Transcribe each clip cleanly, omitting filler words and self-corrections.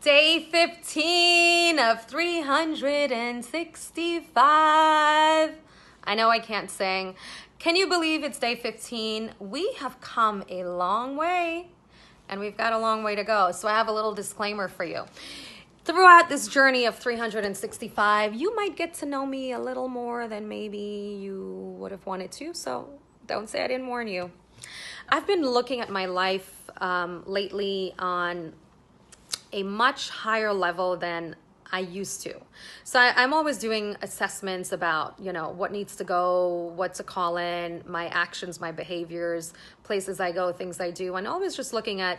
Day 15 of 365. I know I can't sing. Can you believe it's day 15? We have come a long way, and we've got a long way to go. So I have a little disclaimer for you. Throughout this journey of 365, you might get to know me a little more than maybe you would have wanted to, so don't say I didn't warn you. I've been looking at my life lately on a much higher level than I used to. So I'm always doing assessments about, what needs to go, what to call in, my actions, my behaviors, places I go, things I do, and always just looking at,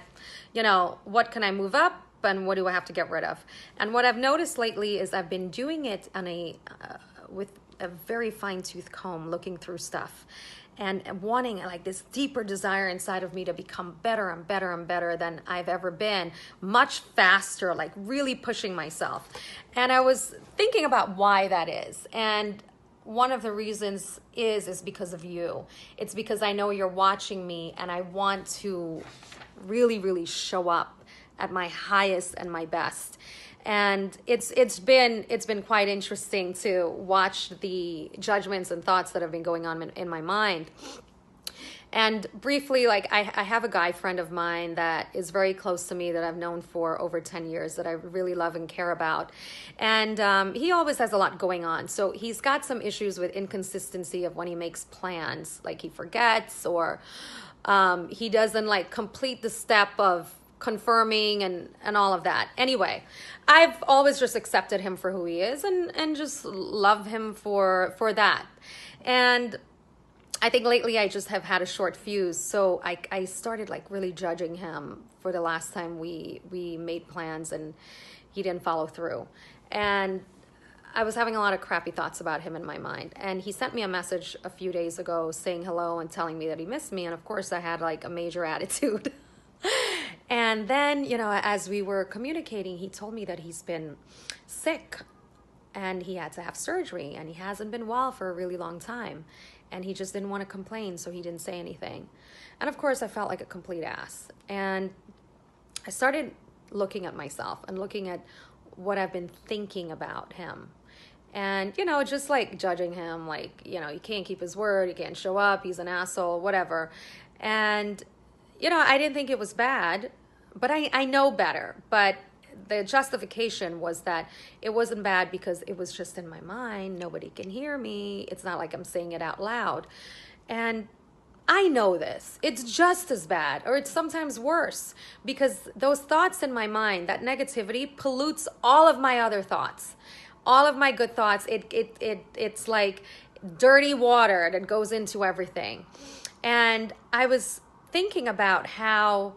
what can I move up and what do I have to get rid of? And what I've noticed lately is I've been doing it on with a very fine-tooth comb, looking through stuff and wanting like this deeper desire inside of me to become better and better and better than I've ever been, much faster, like really pushing myself. And I was thinking about why that is. And one of the reasons is because of you. It's because I know you're watching me and I want to really, really show up at my highest and my best. And it's been quite interesting to watch the judgments and thoughts that have been going on in my mind. And briefly, like I have a guy friend of mine that is very close to me that I've known for over 10 years that I really love and care about. And he always has a lot going on. So he's got some issues with inconsistency of when he makes plans, like he forgets or he doesn't like complete the step of confirming and all of that. Anyway, I've always just accepted him for who he is and just love him for that. And I think lately I just have had a short fuse. So I started like really judging him for the last time we made plans and he didn't follow through. And I was having a lot of crappy thoughts about him in my mind. And he sent me a message a few days ago saying hello and telling me that he missed me. And of course I had like a major attitude. And then, as we were communicating, he told me that he's been sick and he had to have surgery and he hasn't been well for a really long time. And he just didn't want to complain, so he didn't say anything. And of course, I felt like a complete ass. And I started looking at myself and looking at what I've been thinking about him. And, just like judging him, like, he can't keep his word, he can't show up, he's an asshole, whatever. And I didn't think it was bad, but I know better. But the justification was that it wasn't bad because it was just in my mind. Nobody can hear me. It's not like I'm saying it out loud. And I know this. It's just as bad, or it's sometimes worse, because those thoughts in my mind, that negativity pollutes all of my other thoughts, all of my good thoughts. It's like dirty water that goes into everything. And I was thinking about how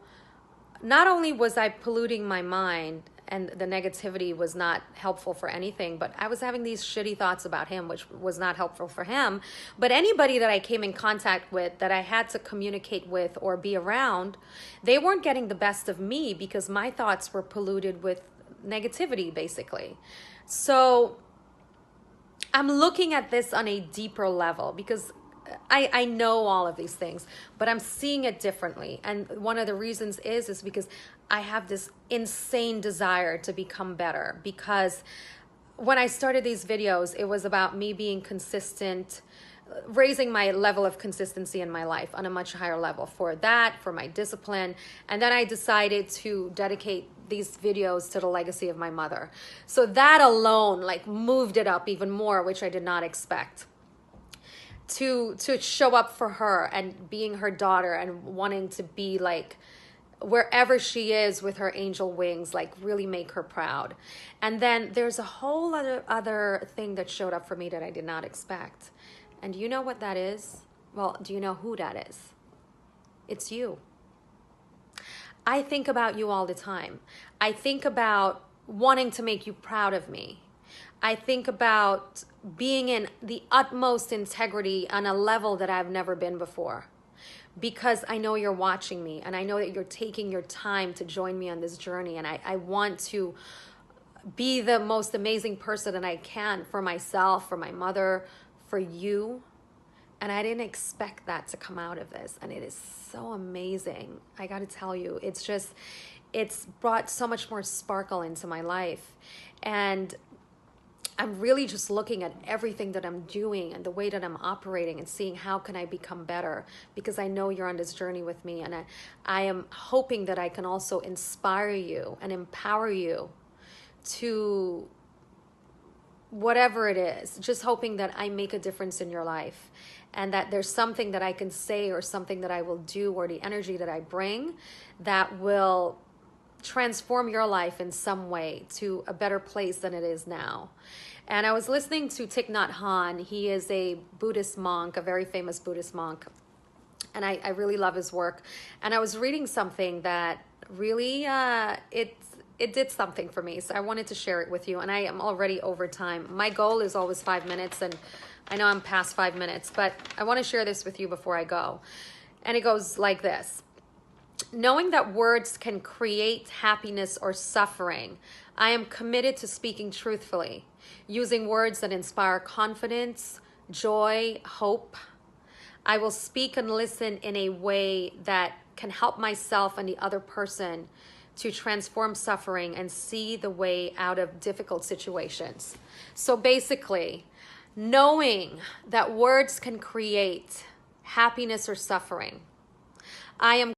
not only was I polluting my mind and the negativity was not helpful for anything, but I was having these shitty thoughts about him, which was not helpful for him. But anybody that I came in contact with, that I had to communicate with or be around, they weren't getting the best of me because my thoughts were polluted with negativity, basically. So I'm looking at this on a deeper level because I know all of these things, but I'm seeing it differently. And one of the reasons is because I have this insane desire to become better. Because when I started these videos, it was about me being consistent, raising my level of consistency in my life on a much higher level for my discipline. And then I decided to dedicate these videos to the legacy of my mother. So that alone like moved it up even more, which I did not expect. To show up for her and being her daughter and wanting to be like wherever she is with her angel wings, like really make her proud. And then there's a whole other thing that showed up for me that I did not expect. And do you know what that is? Well, do you know who that is? It's you. I think about you all the time. I think about wanting to make you proud of me. I think about being in the utmost integrity on a level that I've never been before, because I know you're watching me and I know that you're taking your time to join me on this journey. And I want to be the most amazing person that I can for myself, for my mother, for you. And I didn't expect that to come out of this. And it is so amazing. I got to tell you, it's just, it's brought so much more sparkle into my life. And I'm really just looking at everything that I'm doing and the way that I'm operating and seeing how can I become better, because I know you're on this journey with me, and I am hoping that I can also inspire you and empower you to whatever it is, just hoping that I make a difference in your life, and that there's something that I can say or something that I will do or the energy that I bring that will transform your life in some way to a better place than it is now. And I was listening to Thich Nhat Hanh. He is a Buddhist monk, a very famous Buddhist monk. And I really love his work. And I was reading something that really, it did something for me. So I wanted to share it with you. And I am already over time. My goal is always 5 minutes. And I know I'm past 5 minutes. But I want to share this with you before I go. And it goes like this. Knowing that words can create happiness or suffering, I am committed to speaking truthfully, using words that inspire confidence, joy, hope. I will speak and listen in a way that can help myself and the other person to transform suffering and see the way out of difficult situations. So basically, knowing that words can create happiness or suffering, I am